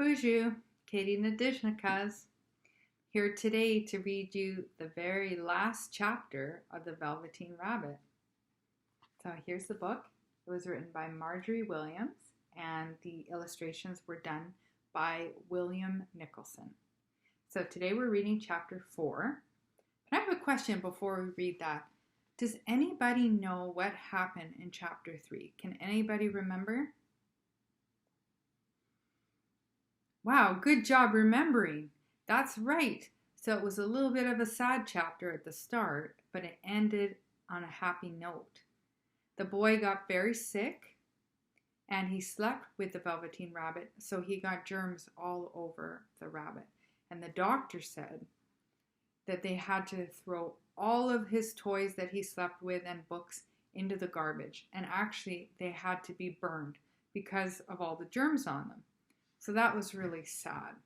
Bonjour, Katie Nadishnikas, here today to read you the very last chapter of the Velveteen Rabbit. So here's the book. It was written by Marjorie Williams and the illustrations were done by William Nicholson. So today we're reading chapter 4. And I have a question before we read that. Does anybody know what happened in chapter 3? Can anybody remember? Wow, good job remembering. That's right. So it was a little bit of a sad chapter at the start, but it ended on a happy note. The boy got very sick and he slept with the Velveteen Rabbit, so he got germs all over the rabbit. And the doctor said that they had to throw all of his toys that he slept with and books into the garbage. And actually, they had to be burned because of all the germs on them. So that was really sad.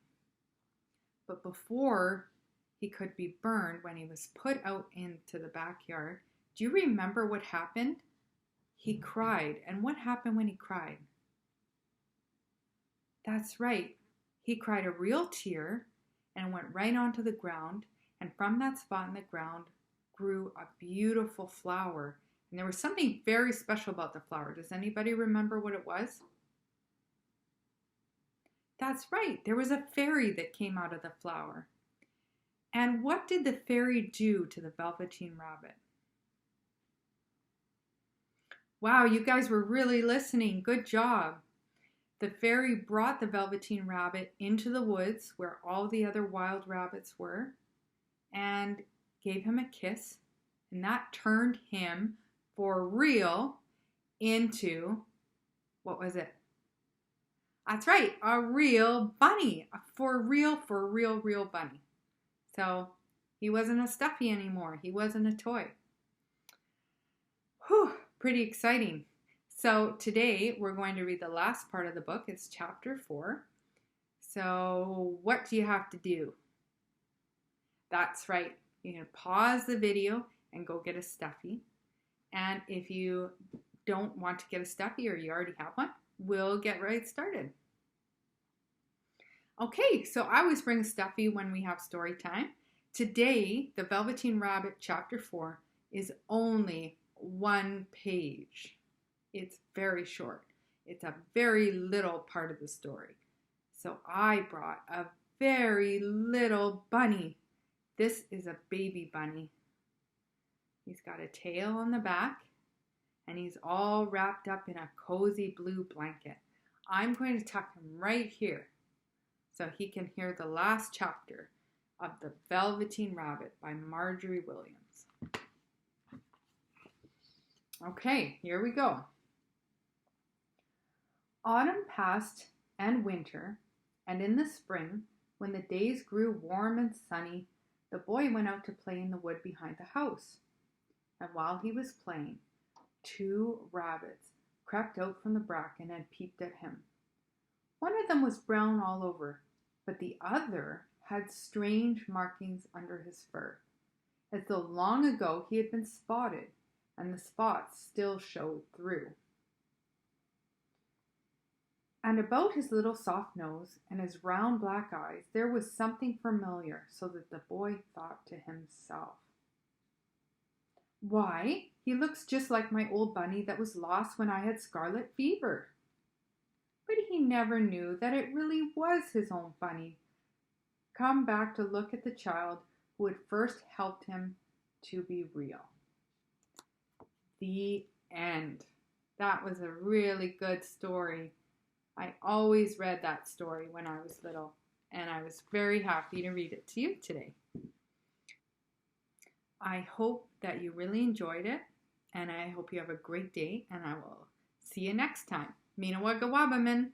But before he could be burned, when he was put out into the backyard, do you remember what happened? He cried. And what happened when he cried? That's right. He cried a real tear and went right onto the ground. And from that spot in the ground grew a beautiful flower. And there was something very special about the flower. Does anybody remember what it was? That's right, there was a fairy that came out of the flower. And what did the fairy do to the Velveteen Rabbit? Wow, you guys were really listening. Good job. The fairy brought the Velveteen Rabbit into the woods where all the other wild rabbits were and gave him a kiss. And that turned him for real into, what was it? That's right, a real bunny, for real bunny. So he wasn't a stuffy anymore. He wasn't a toy. Whew, pretty exciting. So today we're going to read the last part of the book. It's chapter 4. So what do you have to do? That's right. You can pause the video and go get a stuffy. And if you don't want to get a stuffy or you already have one, we'll get right started. Okay, so I always bring a stuffy when we have story time. Today, the Velveteen Rabbit chapter 4 is only 1 page. It's very short. It's a very little part of the story. So I brought a very little bunny. This is a baby bunny. He's got a tail on the back and he's all wrapped up in a cozy blue blanket. I'm going to tuck him right here so he can hear the last chapter of The Velveteen Rabbit by Marjorie Williams. Okay, here we go. Autumn passed and winter, and in the spring, when the days grew warm and sunny, the boy went out to play in the wood behind the house. And while he was playing, 2 rabbits crept out from the bracken and peeped at him. One of them was brown all over, but the other had strange markings under his fur, as though long ago he had been spotted, and the spots still showed through. And about his little soft nose and his round black eyes there was something familiar, so that the boy thought to himself, "Why, he looks just like my old bunny that was lost when I had scarlet fever." But he never knew that it really was his own bunny, come back to look at the child who had first helped him to be real. The end. That was a really good story. I always read that story when I was little, and I was very happy to read it to you today. I hope that you really enjoyed it, and I hope you have a great day, and I will see you next time. Mina wagga wabba, man.